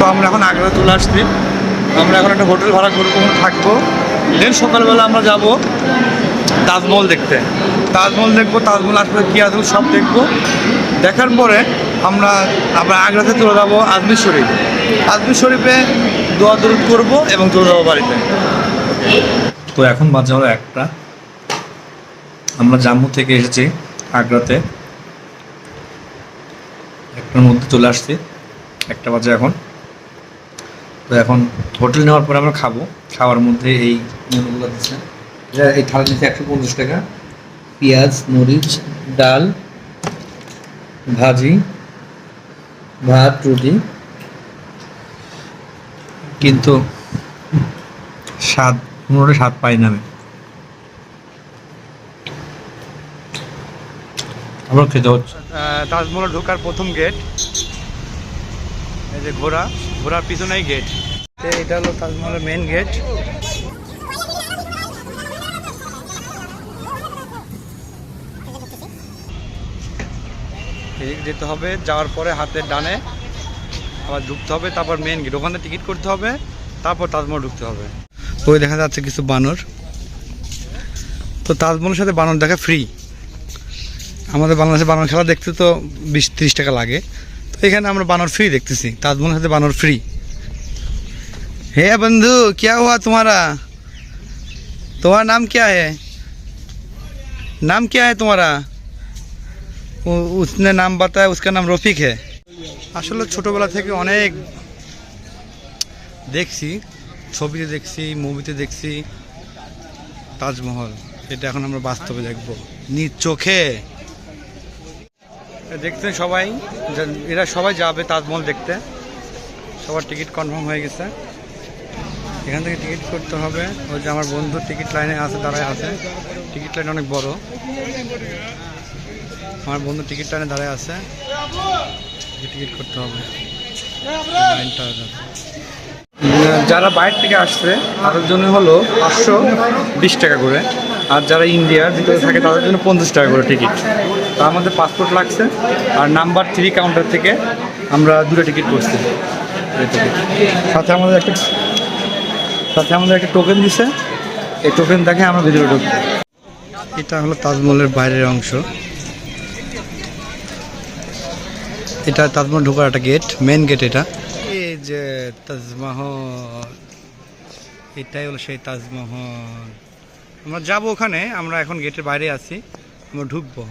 তো আমরা এখন আগ্রা চলে আসছি। আমরা এখন একটা হোটেল ভাড়া করে থাকবো। দেন সকালবেলা আমরা যাব তাজমহল দেখতে। তাজমহল দেখবো, তাজমহল আসলে কী আছে সব দেখবো। দেখার পরে আমরা আবার আগ্রাতে চলে যাবো আজমির শরীফ। আজমির শরীফে দোয়া দরুদ করবো এবং চলে যাবো বাড়িতে। তো এখন বাজে হলো 1টা। আমরা জম্মু থেকে এসেছি আগ্রাতে, 1টার মধ্যে চলে আসছি। 1টা বাজে এখন। তো এখন হোটেল নেওয়ার পরে আমরা খাবো। খাওয়ার মধ্যে এই মেনুগুলো দিচ্ছে। এই থালা নিচ্ছে 150 টাকা, পেঁয়াজ, মরিচ, ডাল, ভাজি, ভাত, রুটি। কিন্তু কোনোটা স্বাদ পাই না আমি। আবার খেতে হচ্ছে। তাজমহল ঢোকার প্রথম গেট, এই যে ঘোড়ার পিছনেই গেট। এটা হলো তাজমহলের মেন গেট। এদিকে যেতে হবে, যাওয়ার পরে হাতের ডানে আবার ঢুকতে হবে, তারপর মেন গেট। ওখানে টিকিট করতে হবে, তারপর তাজমহল ঢুকতে হবে। ওই দেখা যাচ্ছে কিছু বানর। তো তাজমহলের সাথে বানর দেখা ফ্রি। আমাদের বাংলাদেশে বানর খেলা দেখতে তো 20-30 টাকা লাগে। তো এখানে আমরা বানর ফ্রি দেখতেছি, তাজমহলের সাথে বানর ফ্রি। হে বন্ধু, क्या हुआ तुम्हारा? तुम्हारा नाम क्या है? नाम क्या है तुम्हारा? उसने नाम बताया, उसका नाम रफिक है। আসলে ছোটবেলা থেকে অনেক দেখছি, ছবিতে দেখছি, মুভিতে দেখছি তাজমহল। এটা এখন আমরা বাস্তবে দেখব নিজ চোখে। দেখতে সবাই, এরা সবাই যাবে তাজমহল দেখতে। সবার টিকিট কনফার্ম হয়ে গেছে। এখান থেকে টিকিট করতে হবে। ওই যে আমার বন্ধু টিকিট লাইনে আছে, দাঁড়ায় আছে। টিকিট লাইন অনেক বড়। আমার বন্ধু টিকিট লাইনে দাঁড়ায় আছে, টিকিট করতে হবে। যারা বাইরে থেকে আসছে তাদের জন্য হলো 520 টাকা করে, আর যারা ইন্ডিয়ার ভিতরে থাকে তাদের জন্য 50 টাকা করে টিকিট। তার মধ্যে পাসপোর্ট লাগছে, আর নাম্বার 3 কাউন্টার থেকে আমরা 2টা টিকিট করছি। সাথে আমাদের একটা টোকেন দিছে। এই টোকেন দেখে আমরা ভিতরে ঢুকবো। এটা হলো তাজমহলের বাইরের অংশ। এটা তাজমহল ঢোকার একটা গেট, মেন গেট এটা। এই যে তাজমহল, এটাই হলো সেই তাজমহল। আমরা যাবো ওখানে। আমরা এখন গেটের বাইরে আছি, আমরা ঢুকবো।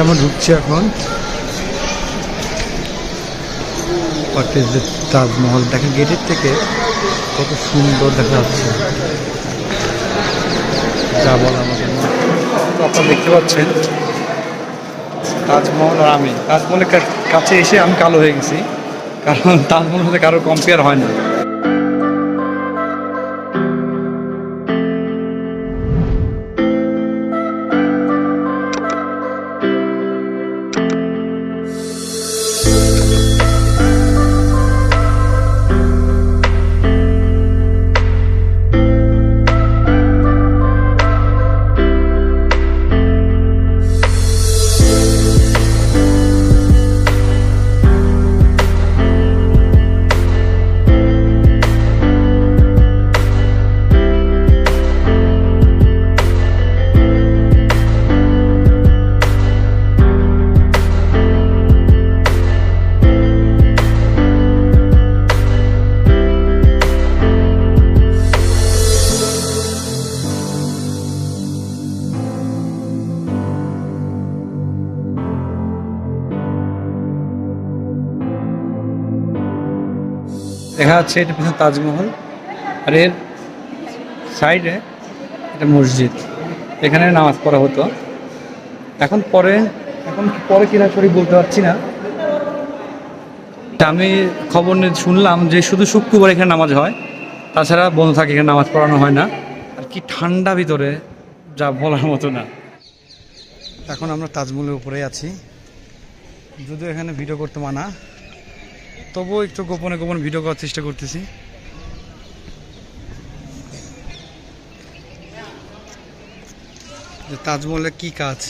আমরা ঢুকছি এখন। তাজমহল দেখেন গেটের থেকে কত সুন্দর দেখা যাচ্ছে, যা বলা আমাদের। তো আপনারা দেখতে পাচ্ছেন তাজমহল, আর আমি তাজমহলের কাছে এসে আমি কালো হয়ে গেছি, কারণ তাজমহলের সাথে কারোর কম্পেয়ার হয় না। দেখা যাচ্ছে এটা পিছনে তাজমহল, আর এর সাইডে এটা মসজিদ। এখানে নামাজ পড়া হতো। এখন পরে কিনা সরি বলতে পারছি না। আমি খবর নিয়ে শুনলাম যে শুধু শুক্রবার এখানে নামাজ হয়, তাছাড়া বন্ধ থাকে, এখানে নামাজ পড়ানো হয় না। আর কি ঠান্ডা ভিতরে, যা বলার মতো না। এখন আমরা তাজমহলের উপরে আছি, যদিও এখানে ভিডিও করতে মানা, তবুও একটু গোপনে ভিডিও করার চেষ্টা করতেছি। যে তাজমহলে কি কাজ,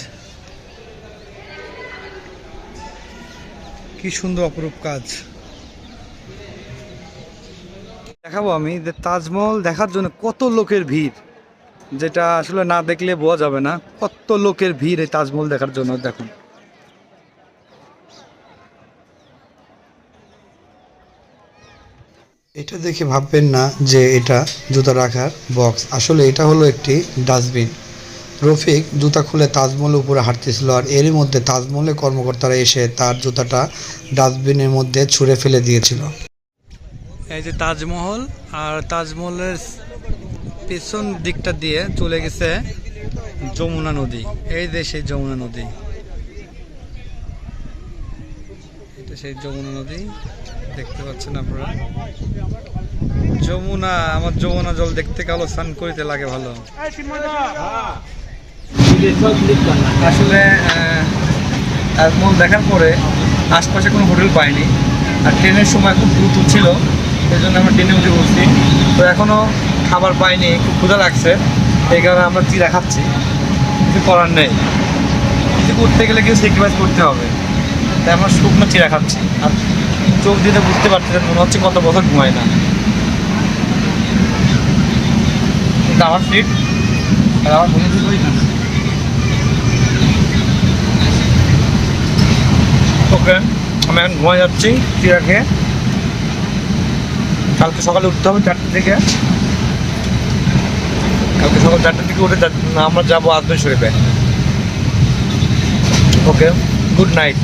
কি সুন্দর অপরূপ কাজ। দেখাবো আমি যে তাজমহল দেখার জন্য কত লোকের ভিড়, যেটা আসলে না দেখলে বোঝা যাবে না কত লোকের ভিড় এই তাজমহল দেখার জন্য। দেখুন এটা দেখে ভাববেন না যে এটা জুতা রাখার বক্স, আসলে এটা হলো একটি ডাস্টবিন। রফিক জুতা খুলে তাজমহলের উপরে হাঁটতেছিল, আর এরই মধ্যে তাজমহলের কর্মকর্তারা এসে তার জুতাটা ডাস্টবিনের মধ্যে ছুঁড়ে ফেলে দিয়েছিল। এই যে তাজমহল, আর তাজমহলের পেছন দিকটা দিয়ে চলে গেছে যমুনা নদী। এই যে সেই যমুনা নদী, এটা সেই যমুনা নদী দেখতে পাচ্ছেন আপনারা। যমুনা, আমার যমুনা জল দেখতে কালো, স্নান করিতে লাগে ভালো। আসলে তাজমহল দেখার পরে আশপাশে কোনো হোটেল পাইনি, আর ট্রেনের সময় খুব দ্রুত ছিল, সেই জন্য আমরা ট্রেনে উঠে বসছি। তো এখনও খাবার পাইনি, খুব ক্ষুধা লাগছে, এই কারণে আমরা চিড়া খাচ্ছি। কিছু করার নেই, কিছু করতে গেলে কিছু স্যাক্রিফাইস করতে হবে, তাই আমরা শুকনো চিড়া খাচ্ছি। আর চোখ দিতে বুঝতে পারতেছেন, মনে হচ্ছে কত বছর ঘুমায় না। এটা আমার সিট, আর আমার মনে হচ্ছে না। ওকে, আমি এখন ঘুমায় যাচ্ছি চিড়া খেয়ে। কালকে সকালে উঠতে হবে 4টে থেকে, কালকে সকাল 4টে থেকে উঠে আমরা যাবো আজমের শরীফে। ওকে, গুড নাইট।